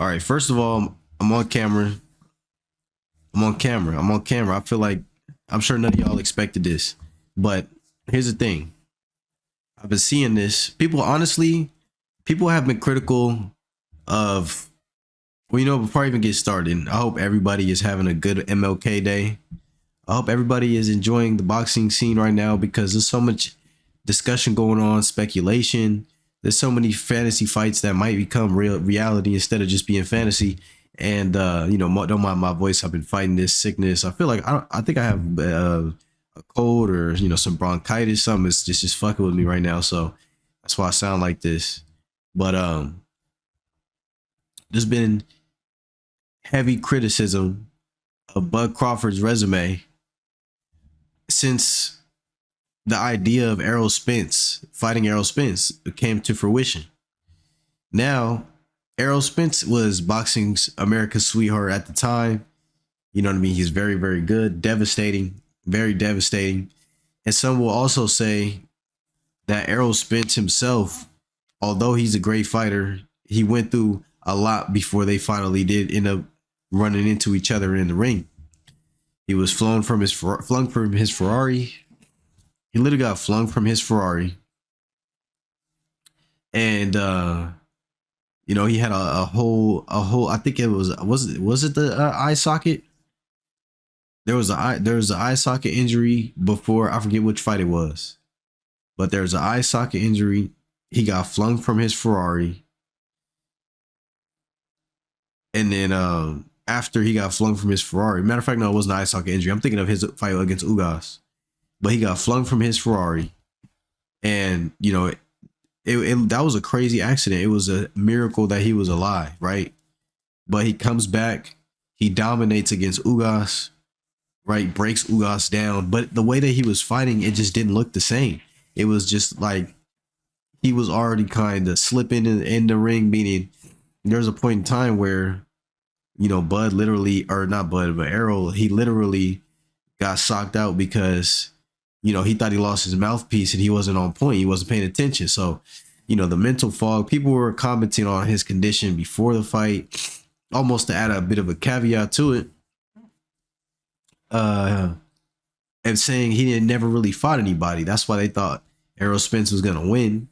All right, first of all, I'm on camera. I'm on camera. I feel like I'm sure none of y'all expected this, but here's the thing. I've been seeing this. People, honestly, people have been critical of. Well, before I even get started, I hope everybody is having a good MLK day. I hope everybody is enjoying the boxing scene right now because there's so much discussion going on, speculation. There's so many fantasy fights that might become real reality instead of just being fantasy. And don't mind my voice. I've been fighting this sickness. I feel like I think I have a cold or some bronchitis. Something is just fucking with me right now. So that's why I sound like this. But there's been heavy criticism of Bud Crawford's resume since the idea of Errol Spence fighting Errol Spence came to fruition. Now, Errol Spence was boxing's America's sweetheart at the time. You know what I mean? He's very, very good, devastating, very devastating. And some will also say that Errol Spence himself, although he's a great fighter, he went through a lot before they finally did end up running into each other in the ring. He was flung from his Ferrari. He literally got flung from his Ferrari, and he had a whole. I think it was it the eye socket? There was an eye socket injury before. I forget which fight it was, but there's an eye socket injury. He got flung from his Ferrari, and then after he got flung from his Ferrari, matter of fact, no, it wasn't an eye socket injury. I'm thinking of his fight against Ugas, but he got flung from his Ferrari, and that was a crazy accident. It was a miracle that he was alive, right? But he comes back, he dominates against Ugas, right? Breaks Ugas down, but the way that he was fighting, it just didn't look the same. It was just like he was already kind of slipping in the ring. Meaning, there's a point in time where Bud literally, or not Bud, but Errol, he literally got socked out because he thought he lost his mouthpiece and he wasn't on point. He wasn't paying attention. So, the mental fog, people were commenting on his condition before the fight, almost to add a bit of a caveat to it. And saying he didn't never really fought anybody. That's why they thought Errol Spence was going to win.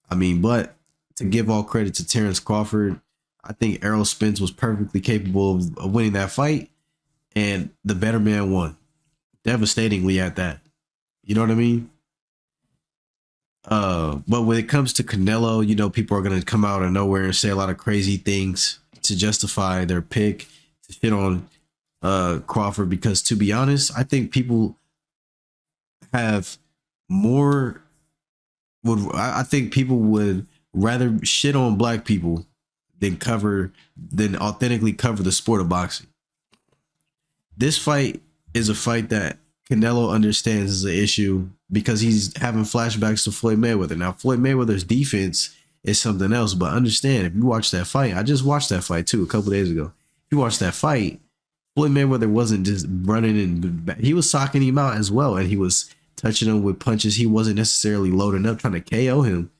I mean, but to give all credit to Terence Crawford, I think Errol Spence was perfectly capable of winning that fight, and the better man won, devastatingly at that. You know what I mean? But when it comes to Canelo, people are going to come out of nowhere and say a lot of crazy things to justify their pick, to shit on Crawford, because to be honest, I think people have more I think people would rather shit on black people than authentically cover the sport of boxing. This fight is a fight that Canelo understands is an issue because he's having flashbacks to Floyd Mayweather. Now, Floyd Mayweather's defense is something else, but understand, if you watch that fight, I just watched that fight too a couple days ago. If you watch that fight, Floyd Mayweather wasn't just running and he was socking him out as well, and he was touching him with punches. He wasn't necessarily loading up trying to KO him,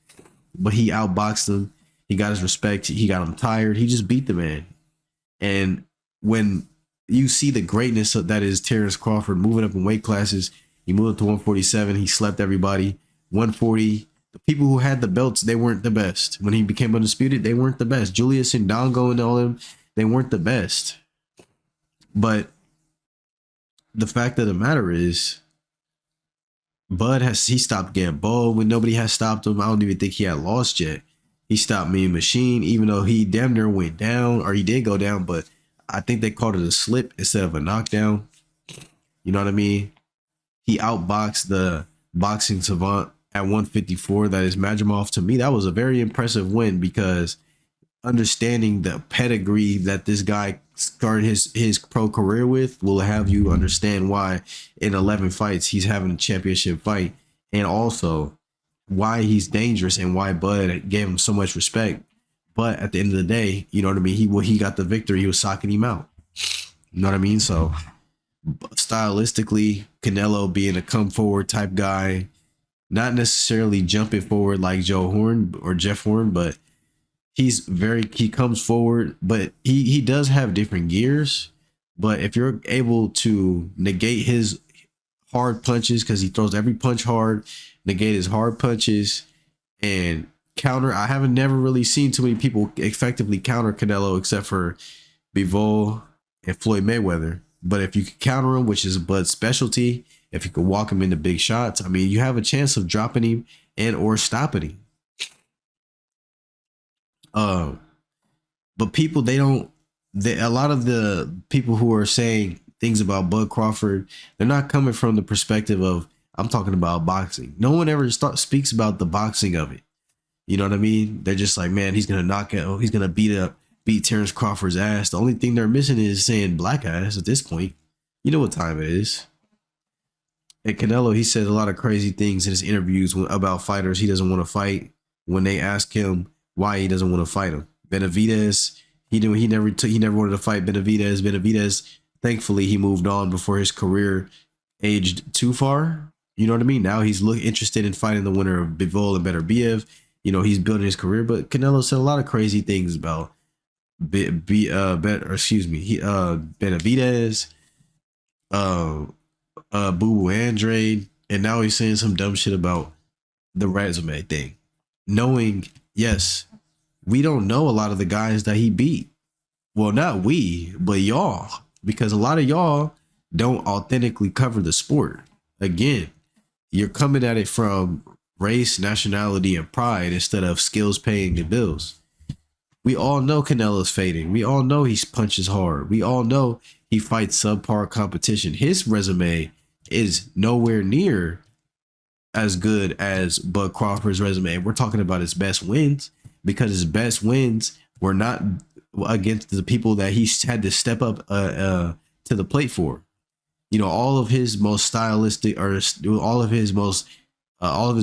but he outboxed him. He got his respect. He got him tired. He just beat the man. And when you see the greatness that is Terence Crawford moving up in weight classes, he moved up to 147. He slept everybody. 140. The people who had the belts, they weren't the best. When he became undisputed, they weren't the best. Julius and Dongo and all them, they weren't the best. But the fact of the matter is, he stopped getting bold when nobody has stopped him. I don't even think he had lost yet. He stopped Mean Machine, even though he damn near went down, or he did go down, but I think they called it a slip instead of a knockdown. You know what I mean? He outboxed the boxing savant at 154. That is Majimov. To me, that was a very impressive win because understanding the pedigree that this guy started his pro career with will have you understand why in 11 fights he's having a championship fight, and also why he's dangerous and why Bud gave him so much respect. But at the end of the day, you know what I mean? He got the victory. He was socking him out. You know what I mean? So stylistically, Canelo being a come forward type guy, not necessarily jumping forward like Joe Horn or Jeff Horn, but he comes forward, but he does have different gears. But if you're able to negate his hard punches, because he throws every punch hard, negate his hard punches and counter. I haven't never really seen too many people effectively counter Canelo except for Bivol and Floyd Mayweather. But if you can counter him, which is Bud's specialty, if you can walk him into big shots, I mean, you have a chance of dropping him and or stopping him. Uh, but people, a lot of the people who are saying things about Bud Crawford, they're not coming from the perspective of, I'm talking about boxing. No one ever speaks about the boxing of it. You know what I mean? They're just like, man, he's gonna he's gonna beat Terence Crawford's ass. The only thing they're missing is saying black ass at this point. You know what time it is. And Canelo, he says a lot of crazy things in his interviews about fighters he doesn't want to fight when they ask him why he doesn't want to fight him. Benavidez, he never wanted to fight Benavidez. Benavidez, thankfully, he moved on before his career aged too far. You know what I mean? Now he's interested in fighting the winner of Bivol and Beterbiev. You know, he's building his career, but Canelo said a lot of crazy things about Benavidez, Boo Andrade, and now he's saying some dumb shit about the resume thing. Knowing, yes, we don't know a lot of the guys that he beat. Well, not we, but y'all, because a lot of y'all don't authentically cover the sport. Again, you're coming at it from race, nationality, and pride instead of skills paying the bills. We all know Canelo's fading. We all know he punches hard. We all know he fights subpar competition. His resume is nowhere near as good as Bud Crawford's resume. We're talking about his best wins, because his best wins were not against the people that he had to step up to the plate for. You know, all of his most stylistic, or all of his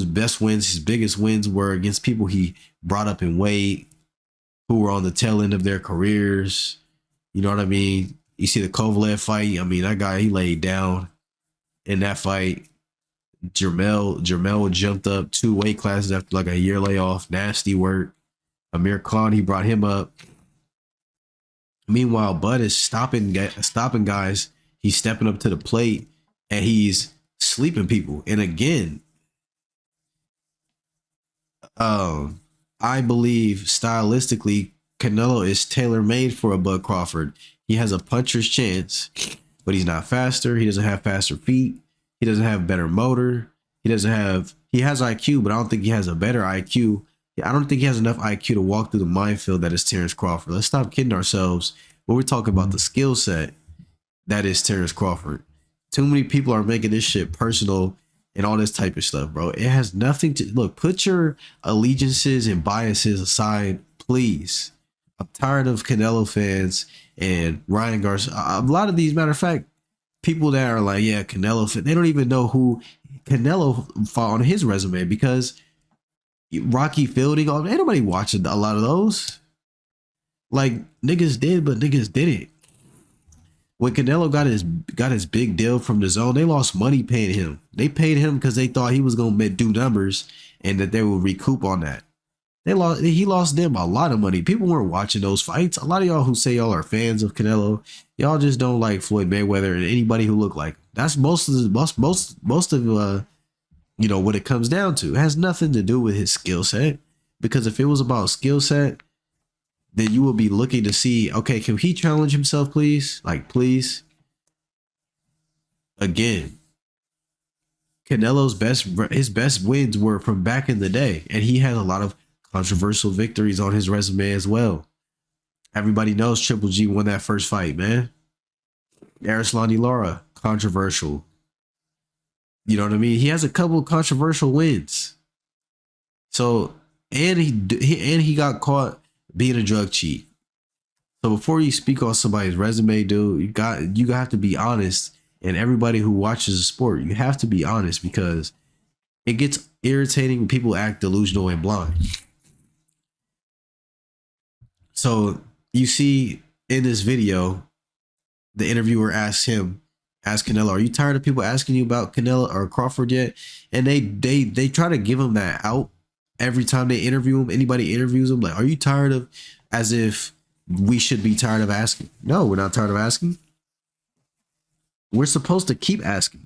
best wins, his biggest wins were against people he brought up in weight, who were on the tail end of their careers. You know what I mean? You see the Kovalev fight. I mean, that guy, he laid down in that fight. Jermell jumped up 2 weight classes after like a year layoff. Nasty work. Amir Khan, he brought him up. Meanwhile, Bud is stopping guys. He's stepping up to the plate and he's sleeping people. And again, I believe stylistically, Canelo is tailor-made for a Bud Crawford. He has a puncher's chance, but he's not faster. He doesn't have faster feet. He doesn't have better motor. He has IQ, but I don't think he has a better IQ. I don't think he has enough IQ to walk through the minefield that is Terence Crawford. Let's stop kidding ourselves when we're talking about the skill set that is Terence Crawford. Too many people are making this shit personal and all this type of stuff, bro. It has nothing to look. Put your allegiances and biases aside, please. I'm tired of Canelo fans and Ryan Garcia. A lot of these, matter of fact, people that are like, yeah, Canelo, they don't even know who Canelo fought on his resume, because Rocky Fielding, ain't nobody watching a lot of those. Like, niggas did, but niggas didn't. When Canelo got his big deal from the Zone, they lost money paying him. They paid him because they thought he was gonna do numbers and that they would recoup on that. He lost them a lot of money. People weren't watching those fights. A lot of y'all who say y'all are fans of Canelo, y'all just don't like Floyd Mayweather and anybody who look like him. That's most of you know what it comes down to. It has nothing to do with his skill set, because if it was about skill set, then you will be looking to see, okay, can he challenge himself, please? Like, please. Again, Canelo's best wins were from back in the day, and he had a lot of controversial victories on his resume as well. Everybody knows Triple G won that first fight, man. Arislani Lara, controversial. You know what I mean? He has a couple of controversial wins. So, and he got caught being a drug cheat. So before you speak on somebody's resume, dude, you have to be honest. And everybody who watches the sport, you have to be honest, because it gets irritating when people act delusional and blind. So you see in this video, the interviewer asked Canelo, are you tired of people asking you about Canelo or Crawford yet? And they try to give him that out every time they interview him, anybody interviews him, like, are you tired of, as if we should be tired of asking. No, we're not tired of asking. We're supposed to keep asking.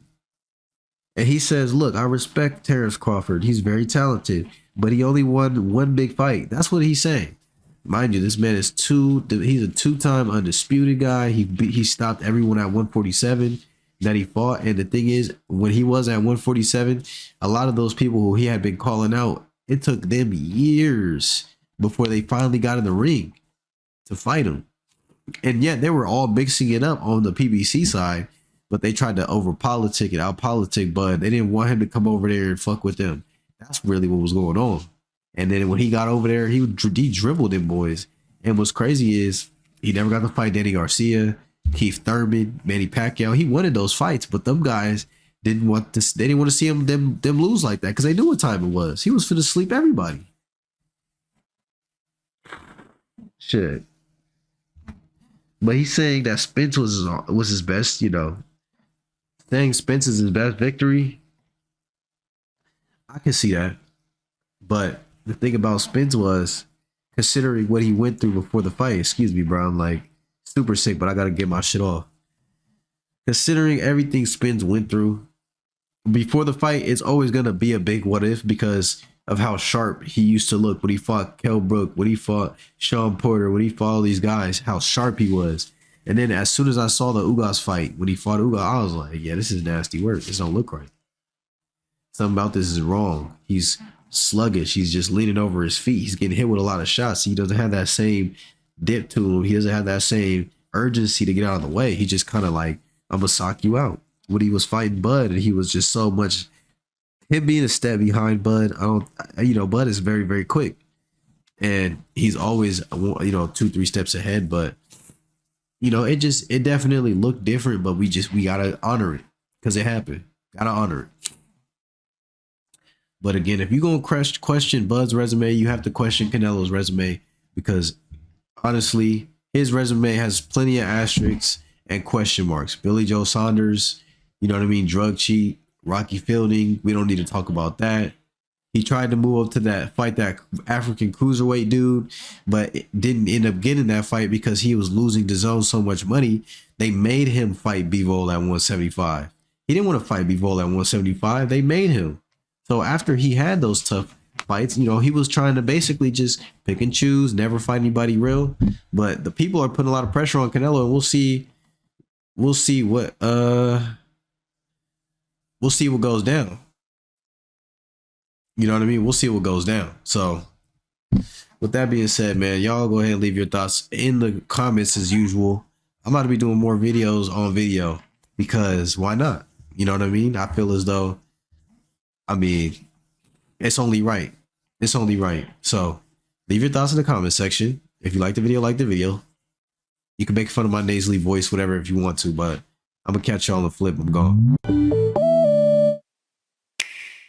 And he says, look, I respect Terence Crawford. He's very talented, but he only won one big fight. That's what he's saying. Mind you, this man is he's a two-time undisputed guy. He stopped everyone at 147 that he fought. And the thing is, when he was at 147, a lot of those people who he had been calling out, it took them years before they finally got in the ring to fight him. And yet they were all mixing it up on the PBC side, but they tried to over-politic and out-politic Bud. They didn't want him to come over there and fuck with them. That's really what was going on. And then when he got over there, he dribbled them boys. And what's crazy is he never got to fight Danny Garcia, Keith Thurman, Manny Pacquiao. He wanted those fights, but them guys didn't want to. They didn't want to see them lose like that because they knew what time it was. He was finna sleep everybody. Shit. But he's saying that Spence was his best, saying Spence is his best victory. I can see that. But the thing about Spence was, considering what he went through before the fight, excuse me, bro, I'm like super sick, but I got to get my shit off. Considering everything Spence went through before the fight, it's always going to be a big what if because of how sharp he used to look when he fought Kell Brook, when he fought Sean Porter, when he fought all these guys, how sharp he was. And then as soon as I saw the Ugas fight, when he fought Ugas, I was like, yeah, this is nasty work. This don't look right. Something about this is wrong. He's sluggish. He's just leaning over his feet. He's getting hit with a lot of shots. He doesn't have that same dip to him. He doesn't have that same urgency to get out of the way. He just kind of like, I'm going to sock you out. When he was fighting Bud, and he was just so much, him being a step behind Bud, Bud is very, very quick. And he's always, 2-3 steps ahead. But, it definitely looked different, but we got to honor it because it happened. Got to honor it. But again, if you're going to question Bud's resume, you have to question Canelo's resume because honestly, his resume has plenty of asterisks and question marks. Billy Joe Saunders, drug cheat, Rocky Fielding. We don't need to talk about that. He tried to move up to fight that African cruiserweight dude, but it didn't end up getting that fight because he was losing DAZN so much money. They made him fight Bivol at 175. He didn't want to fight Bivol at 175. They made him. So after he had those tough fights, he was trying to basically just pick and choose, never fight anybody real. But the people are putting a lot of pressure on Canelo, and we'll see what goes down. You know what I mean? We'll see what goes down. So with that being said, man, y'all go ahead and leave your thoughts in the comments as usual. I'm about to be doing more videos on video because why not? You know what I mean? I feel as though, it's only right. It's only right. So leave your thoughts in the comment section. If you like the video, like the video. You can make fun of my nasally voice, whatever, if you want to, but I'm going to catch y'all on the flip. I'm gone.